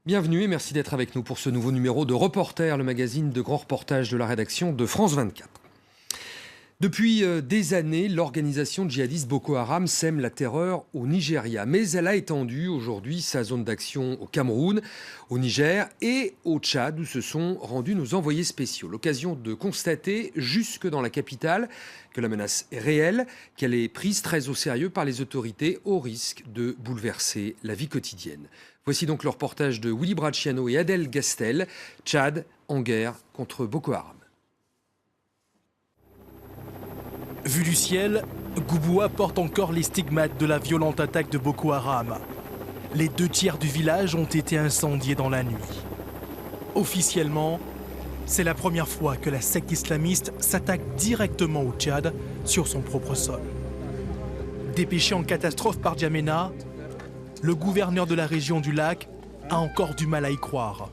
Bienvenue et merci d'être avec nous pour ce nouveau numéro de Reporter, le magazine de grands reportages de la rédaction de France 24. Depuis des années, l'organisation djihadiste Boko Haram sème la terreur au Nigeria. Mais elle a étendu aujourd'hui sa zone d'action au Cameroun, au Niger et au Tchad, où se sont rendus nos envoyés spéciaux. L'occasion de constater, jusque dans la capitale, que la menace est réelle, qu'elle est prise très au sérieux par les autorités, au risque de bouleverser la vie quotidienne. Voici donc le reportage de Willy Bracciano et Adèle Gastel, Tchad en guerre contre Boko Haram. Vu du ciel, Gouboua porte encore les stigmates de la violente attaque de Boko Haram. Les 2/3 du village ont été incendiés dans la nuit. Officiellement, c'est la première fois que la secte islamiste s'attaque directement au Tchad sur son propre sol. Dépêché en catastrophe par N'Djamena, le gouverneur de la région du lac a encore du mal à y croire.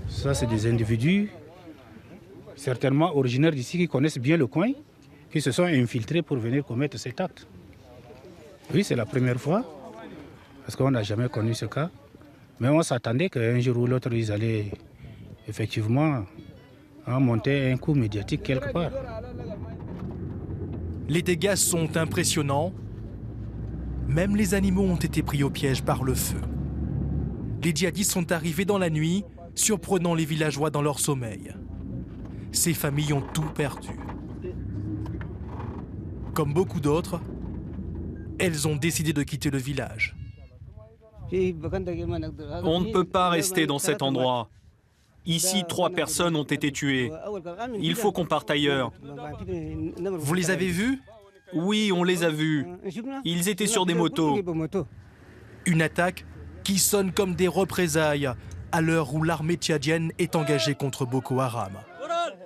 Ça, c'est des individus certainement originaires d'ici, qui connaissent bien le coin, qui se sont infiltrés pour venir commettre cet acte. Oui, c'est la première fois, parce qu'on n'a jamais connu ce cas. Mais on s'attendait qu'un jour ou l'autre, ils allaient effectivement monter un coup médiatique quelque part. Les dégâts sont impressionnants. Même les animaux ont été pris au piège par le feu. Les djihadistes sont arrivés dans la nuit, surprenant les villageois dans leur sommeil. Ces familles ont tout perdu. Comme beaucoup d'autres, elles ont décidé de quitter le village. On ne peut pas rester dans cet endroit. Ici, 3 personnes ont été tuées. Il faut qu'on parte ailleurs. Vous les avez vus? Oui, on les a vus. Ils étaient sur des motos. Une attaque qui sonne comme des représailles à l'heure où l'armée tchadienne est engagée contre Boko Haram.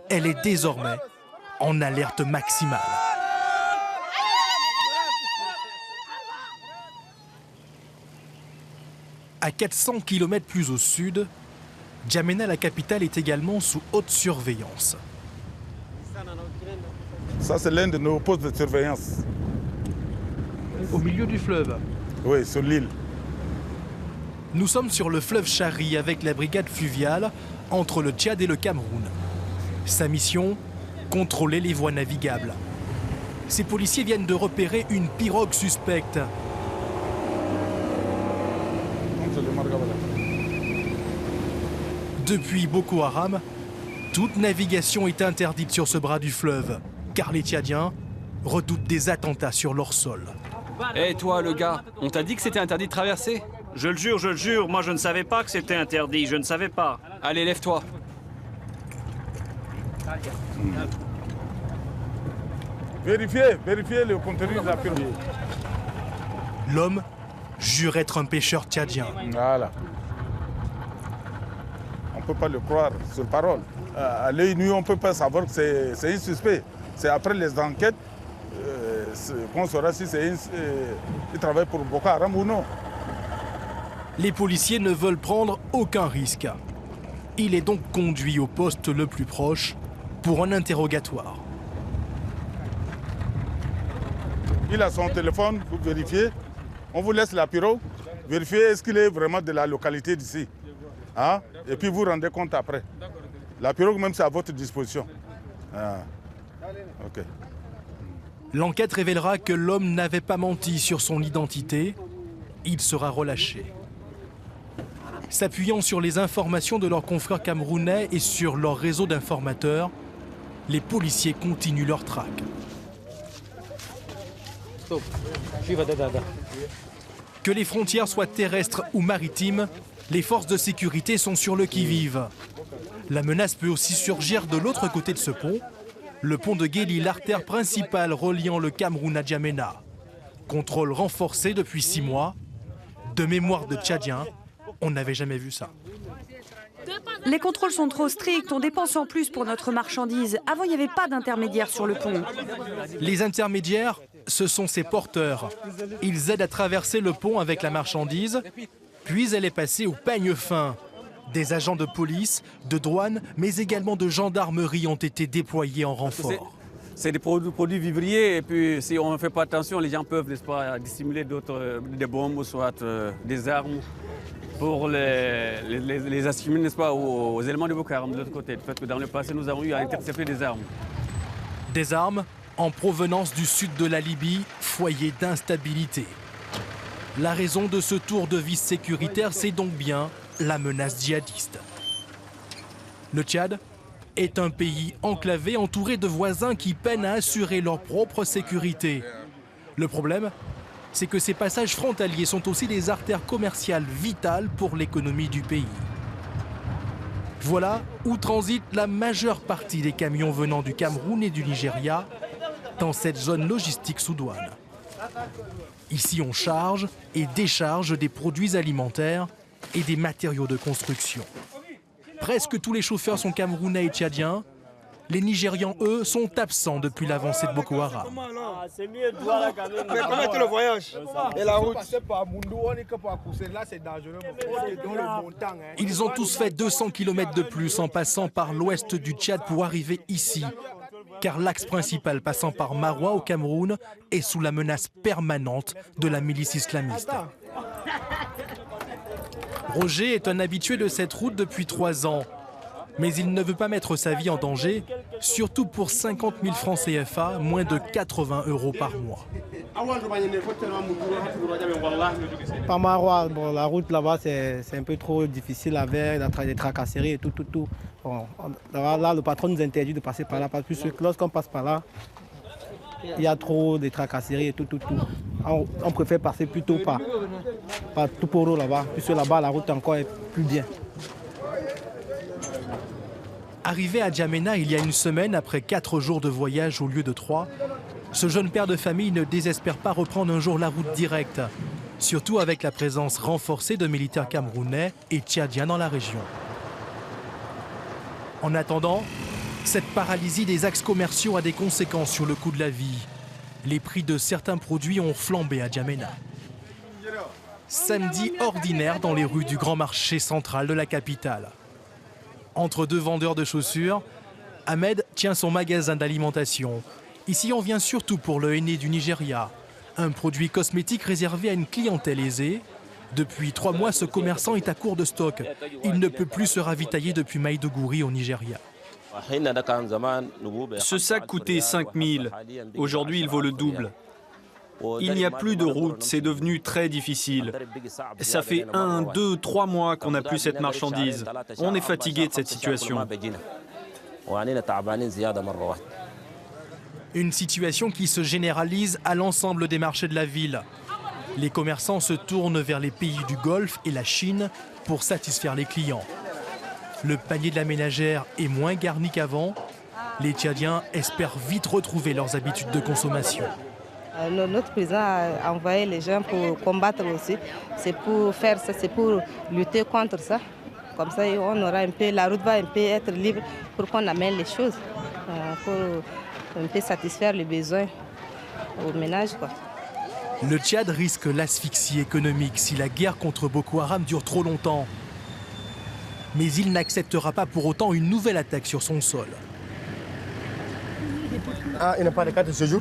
Elle est désormais en alerte maximale. À 400 km plus au sud, N'Djamena, la capitale, est également sous haute surveillance. Ça, c'est l'un de nos postes de surveillance. Au milieu du fleuve? Oui, sur l'île. Nous sommes sur le fleuve Chari avec la brigade fluviale entre le Tchad et le Cameroun. Sa mission, contrôler les voies navigables. Ces policiers viennent de repérer une pirogue suspecte. Depuis Boko Haram, toute navigation est interdite sur ce bras du fleuve, car les Tchadiens redoutent des attentats sur leur sol. Hé toi le gars, on t'a dit que c'était interdit de traverser? Je le jure, moi je ne savais pas que c'était interdit, je ne savais pas. Allez, lève-toi. Vérifiez le contenu de la pirogue. L'homme jure être un pêcheur tchadien. Voilà. On ne peut pas le croire sur parole. À l'œil nu, on ne peut pas savoir que c'est un suspect. C'est après les enquêtes qu'on saura si il travaille pour Boko Haram ou non. Les policiers ne veulent prendre aucun risque. Il est donc conduit au poste le plus proche pour un interrogatoire. Il a son téléphone, vous vérifiez. On vous laisse la pirogue. Vérifiez est-ce qu'il est vraiment de la localité d'ici. Hein? Et puis vous rendez compte après. La pirogue même c'est à votre disposition. Ah. Okay. L'enquête révélera que l'homme n'avait pas menti sur son identité. Il sera relâché. S'appuyant sur les informations de leurs confrères camerounais et sur leur réseau d'informateurs, les policiers continuent leur traque. Que les frontières soient terrestres ou maritimes, les forces de sécurité sont sur le qui-vive. La menace peut aussi surgir de l'autre côté de ce pont, le pont de Guéli, l'artère principale reliant le Cameroun à N'Djamena. Contrôle renforcé depuis 6 mois. De mémoire de Tchadiens, on n'avait jamais vu ça. Les contrôles sont trop stricts, on dépense en plus pour notre marchandise. Avant, il n'y avait pas d'intermédiaire sur le pont. Les intermédiaires, ce sont ces porteurs. Ils aident à traverser le pont avec la marchandise, puis elle est passée au peigne fin. Des agents de police, de douane, mais également de gendarmerie ont été déployés en renfort. C'est des produits vivriers et puis si on ne fait pas attention, les gens peuvent, n'est-ce pas, dissimuler des bombes ou soit des armes pour les assimiler, n'est-ce pas, aux éléments de Boko Haram de l'autre côté. Du fait que dans le passé, nous avons eu à intercepter des armes. Des armes en provenance du sud de la Libye, foyer d'instabilité. La raison de ce tour de vis sécuritaire, c'est donc bien la menace djihadiste. Le Tchad est un pays enclavé, entouré de voisins qui peinent à assurer leur propre sécurité. Le problème, c'est que ces passages frontaliers sont aussi des artères commerciales vitales pour l'économie du pays. Voilà où transite la majeure partie des camions venant du Cameroun et du Nigeria dans cette zone logistique sous douane. Ici, on charge et décharge des produits alimentaires et des matériaux de construction. Presque tous les chauffeurs sont camerounais et tchadiens. Les Nigérians, eux, sont absents depuis l'avancée de Boko Haram. Mais comment était le voyage et la route? Ils ont tous fait 200 km de plus en passant par l'ouest du Tchad pour arriver ici. Car l'axe principal passant par Maroua au Cameroun est sous la menace permanente de la milice islamiste. Roger est un habitué de cette route depuis 3 ans. Mais il ne veut pas mettre sa vie en danger, surtout pour 50 000 francs CFA, moins de 80 € par mois. Par Maroua, bon, la route là-bas, c'est un peu trop difficile avec des tracasseries et tout. Bon, là, le patron nous interdit de passer par là, puisque lorsqu'on passe par là, il y a trop de tracasseries et tout. On préfère passer plutôt par Tuporo là-bas, puisque là-bas, la route encore est plus bien. Arrivé à Djamena il y a une semaine, après 4 jours de voyage au lieu de 3, ce jeune père de famille ne désespère pas reprendre un jour la route directe, surtout avec la présence renforcée de militaires camerounais et tchadiens dans la région. En attendant, cette paralysie des axes commerciaux a des conséquences sur le coût de la vie. Les prix de certains produits ont flambé à Djamena. Samedi ordinaire dans les rues du grand marché central de la capitale. Entre 2 vendeurs de chaussures, Ahmed tient son magasin d'alimentation. Ici, on vient surtout pour le henné du Nigeria, un produit cosmétique réservé à une clientèle aisée. Depuis 3 mois, ce commerçant est à court de stock. Il ne peut plus se ravitailler depuis Maïdougouri au Nigeria. Ce sac coûtait 5 000. Aujourd'hui, il vaut le double. Il n'y a plus de route, c'est devenu très difficile. Ça fait 1, 2, 3 mois qu'on n'a plus cette marchandise. On est fatigué de cette situation. Une situation qui se généralise à l'ensemble des marchés de la ville. Les commerçants se tournent vers les pays du Golfe et la Chine pour satisfaire les clients. Le panier de la ménagère est moins garni qu'avant. Les Tchadiens espèrent vite retrouver leurs habitudes de consommation. Notre président a envoyé les gens pour combattre aussi. C'est pour faire ça, c'est pour lutter contre ça. Comme ça, on aura un peu, la route va un peu être libre pour qu'on amène les choses, pour un peu satisfaire les besoins au ménage, quoi. Le Tchad risque l'asphyxie économique si la guerre contre Boko Haram dure trop longtemps. Mais il n'acceptera pas pour autant une nouvelle attaque sur son sol. Ah, il n'a pas de carte de séjour?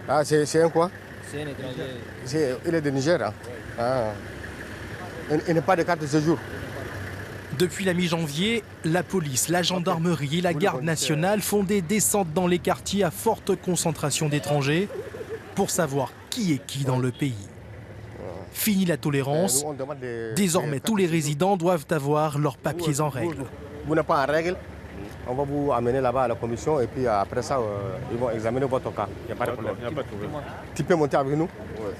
Ah, c'est un quoi? C'est un étranger. Il est de Niger. Hein? Ah. Il n'a pas de carte de séjour. Depuis la mi-janvier, la police, la gendarmerie et la garde nationale font des descentes dans les quartiers à forte concentration d'étrangers pour savoir qui est qui dans le pays. Fini la tolérance. Désormais, tous les résidents doivent avoir leurs papiers en règle. Vous n'êtes pas en règle? On va vous amener là-bas à la commission et puis après ça, ils vont examiner votre cas. Il n'y a pas de problème. Tu peux monter avec nous? Ouais.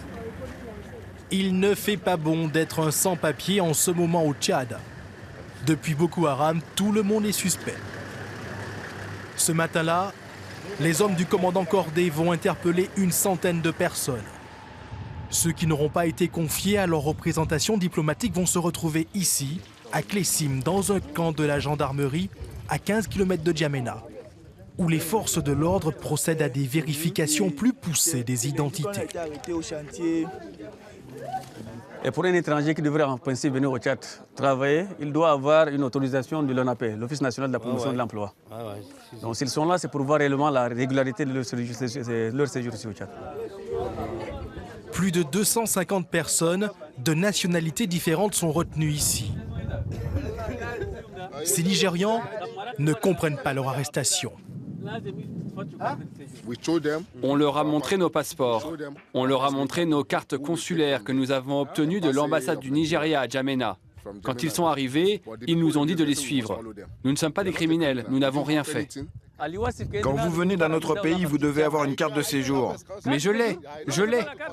Il ne fait pas bon d'être un sans-papier en ce moment au Tchad. Depuis Boko Haram, tout le monde est suspect. Ce matin-là, les hommes du commandant Cordé vont interpeller une centaine de personnes. Ceux qui n'auront pas été confiés à leur représentation diplomatique vont se retrouver ici, à Klessim, dans un camp de la gendarmerie, à 15 km de Djamena, où les forces de l'ordre procèdent à des vérifications plus poussées des identités. Et pour un étranger qui devrait en principe venir au Tchad travailler, il doit avoir une autorisation de l'ONAP, l'Office national de la promotion de l'emploi. Donc s'ils sont là, c'est pour voir réellement la régularité de leur séjour ici au Tchad. Plus de 250 personnes de nationalités différentes sont retenues ici. Ces Nigérians ne comprennent pas leur arrestation. On leur a montré nos passeports, on leur a montré nos cartes consulaires que nous avons obtenues de l'ambassade du Nigeria à Djamena. Quand ils sont arrivés, ils nous ont dit de les suivre. Nous ne sommes pas des criminels, nous n'avons rien fait. Quand vous venez dans notre pays, vous devez avoir une carte de séjour. Mais je l'ai.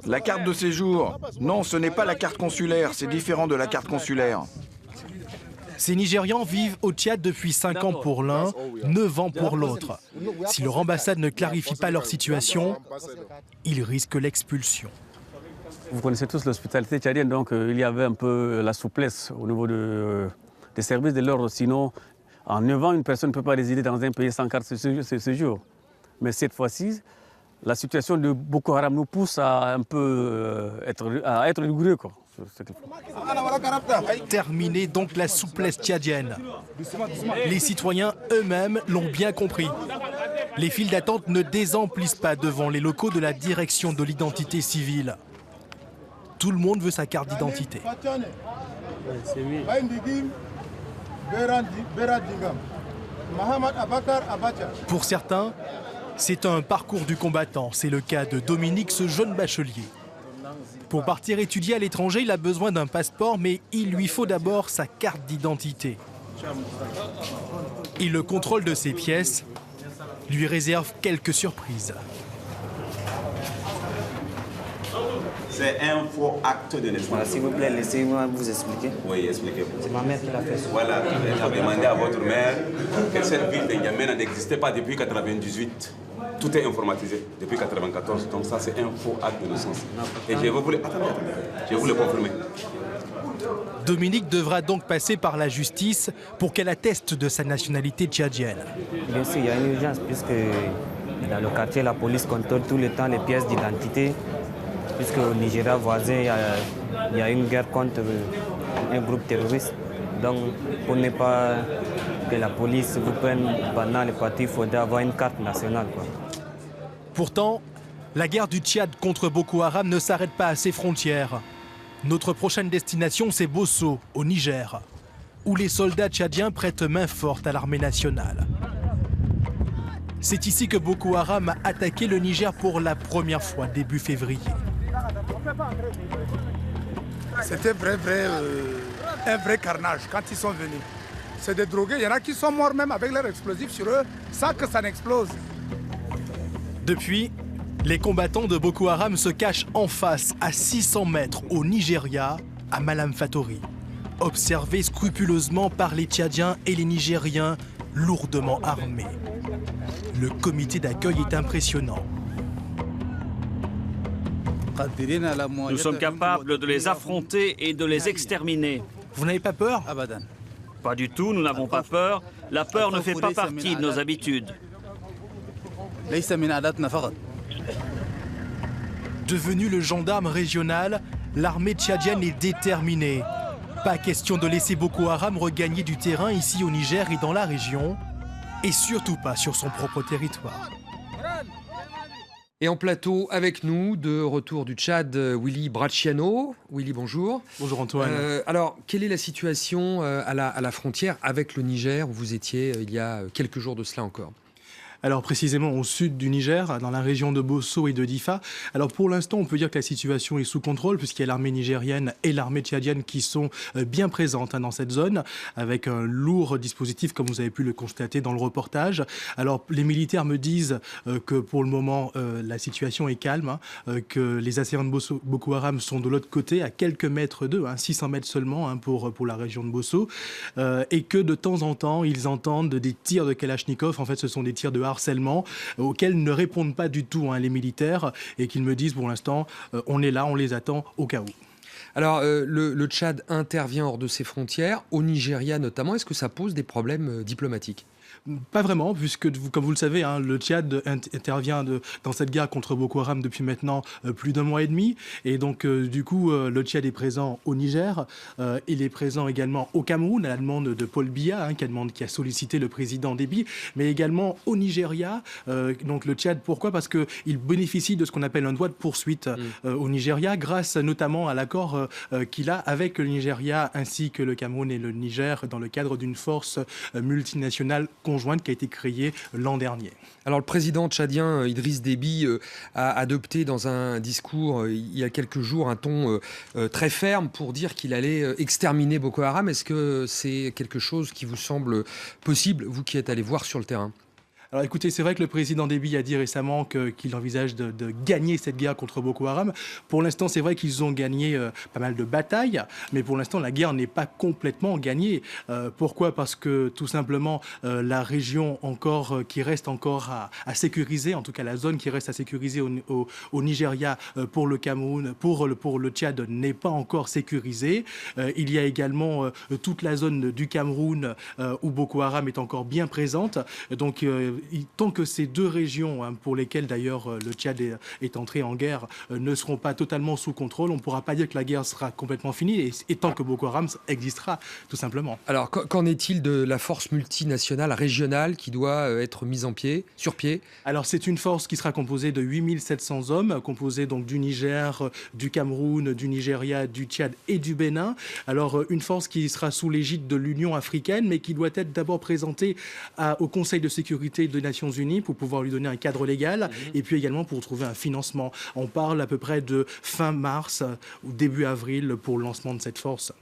La carte de séjour. Non, ce n'est pas la carte consulaire, c'est différent de la carte consulaire. Ces Nigérians vivent au Tchad depuis 5 ans pour l'un, 9 ans pour l'autre. Si leur ambassade ne clarifie pas leur situation, ils risquent l'expulsion. Vous connaissez tous l'hospitalité tchadienne, donc il y avait un peu la souplesse au niveau des services de l'ordre. Sinon, en 9 ans, une personne ne peut pas résider dans un pays sans carte de séjour. Mais cette fois-ci, la situation de Boko Haram nous pousse à un peu être rigoureux, quoi. Terminée donc la souplesse tchadienne. Les citoyens eux-mêmes l'ont bien compris. Les files d'attente ne désemplissent pas devant les locaux de la direction de l'identité civile. Tout le monde veut sa carte d'identité. Pour certains, c'est un parcours du combattant. C'est le cas de Dominique, ce jeune bachelier. Pour partir étudier à l'étranger, il a besoin d'un passeport, mais il lui faut d'abord sa carte d'identité. Et le contrôle de ses pièces lui réserve quelques surprises. C'est un faux acte de naissance. Voilà, s'il vous plaît, laissez-moi vous expliquer. Oui, expliquez-vous. C'est ma mère qui l'a fait. Voilà, elle a demandé à votre mère que cette ville de N'Djamena n'existait pas depuis 1998. Tout est informatisé depuis 1994. Donc ça, c'est un faux acte de naissance. Et je vais vous le confirmer. Dominique devra donc passer par la justice pour qu'elle atteste de sa nationalité tchadienne. Bien sûr, il y a une urgence puisque dans le quartier, la police contrôle tout le temps les pièces d'identité. Puisque au Nigeria voisin, il y a une guerre contre un groupe terroriste. Donc, pour ne pas que la police vous prenne pendant les parties, il faudrait avoir une carte nationale, quoi. Pourtant, la guerre du Tchad contre Boko Haram ne s'arrête pas à ses frontières. Notre prochaine destination, c'est Bosso, au Niger, où les soldats tchadiens prêtent main forte à l'armée nationale. C'est ici que Boko Haram a attaqué le Niger pour la première fois, début février. C'était un vrai carnage quand ils sont venus. C'est des drogués, il y en a qui sont morts même avec leurs explosifs sur eux, sans que ça n'explose. Depuis, les combattants de Boko Haram se cachent en face, à 600 mètres au Nigeria, à Malam Fatori, observés scrupuleusement par les Tchadiens et les Nigériens lourdement armés. Le comité d'accueil est impressionnant. Nous sommes capables de les affronter et de les exterminer. Vous n'avez pas peur? Pas du tout, nous n'avons pas peur. La peur ne fait pas partie de nos habitudes. Devenu le gendarme régional, l'armée tchadienne est déterminée. Pas question de laisser Boko Haram regagner du terrain ici au Niger et dans la région, et surtout pas sur son propre territoire. Et en plateau avec nous, de retour du Tchad, Willy Bracciano. Willy, bonjour. Bonjour Antoine. Alors, quelle est la situation à la frontière avec le Niger, où vous étiez il y a quelques jours de cela encore ? Alors précisément au sud du Niger, dans la région de Bosso et de Difa. Alors pour l'instant, on peut dire que la situation est sous contrôle puisqu'il y a l'armée nigérienne et l'armée tchadienne qui sont bien présentes dans cette zone avec un lourd dispositif comme vous avez pu le constater dans le reportage. Alors les militaires me disent que pour le moment la situation est calme, que les assaillants de Boko Haram sont de l'autre côté à quelques mètres d'eux, 600 mètres seulement pour la région de Bosso et que de temps en temps ils entendent des tirs de Kalachnikov. En fait ce sont des tirs de harcèlement auxquels ne répondent pas du tout les militaires et qu'ils me disent pour l'instant on est là, on les attend au cas où. Alors le Tchad intervient hors de ses frontières, au Nigeria notamment. Est-ce que ça pose des problèmes diplomatiques ? Pas vraiment, puisque, comme vous le savez, le Tchad intervient dans cette guerre contre Boko Haram depuis maintenant plus d'1 mois et demi. Et donc, du coup, le Tchad est présent au Niger. Il est présent également au Cameroun, à la demande de Paul Biya, qui a sollicité le président Déby, mais également au Nigeria. Donc, le Tchad, pourquoi? Parce qu'il bénéficie de ce qu'on appelle un droit de poursuite au Nigeria, grâce notamment à l'accord qu'il a avec le Nigeria, ainsi que le Cameroun et le Niger, dans le cadre d'une force multinationale conjointe qui a été créée l'an dernier. Alors le président tchadien Idriss Déby a adopté dans un discours il y a quelques jours un ton très ferme pour dire qu'il allait exterminer Boko Haram. Est-ce que c'est quelque chose qui vous semble possible, vous qui êtes allé voir sur le terrain ? Alors écoutez, c'est vrai que le président Déby a dit récemment qu'il envisage de gagner cette guerre contre Boko Haram. Pour l'instant, c'est vrai qu'ils ont gagné pas mal de batailles, mais pour l'instant, la guerre n'est pas complètement gagnée. Pourquoi ? Parce que tout simplement, la région qui reste encore à sécuriser, en tout cas la zone qui reste à sécuriser au Nigeria pour le Cameroun, pour le Tchad, n'est pas encore sécurisée. Il y a également toute la zone du Cameroun où Boko Haram est encore bien présente. Donc, tant que ces deux régions, pour lesquelles d'ailleurs le Tchad est entré en guerre, ne seront pas totalement sous contrôle, on ne pourra pas dire que la guerre sera complètement finie, et tant que Boko Haram existera, tout simplement. Alors, qu'en est-il de la force multinationale régionale qui doit être mise sur pied ? Alors, c'est une force qui sera composée de 8700 hommes, composée donc du Niger, du Cameroun, du Nigeria, du Tchad et du Bénin. Alors, une force qui sera sous l'égide de l'Union africaine, mais qui doit être d'abord présentée au Conseil de sécurité des Nations Unies pour pouvoir lui donner un cadre légal et puis également pour trouver un financement. On parle à peu près de fin mars ou début avril pour le lancement de cette force.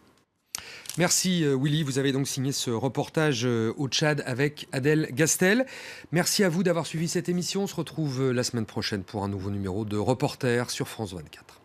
Merci Willy, vous avez donc signé ce reportage au Tchad avec Adèle Gastel. Merci à vous d'avoir suivi cette émission. On se retrouve la semaine prochaine pour un nouveau numéro de Reporter sur France 24.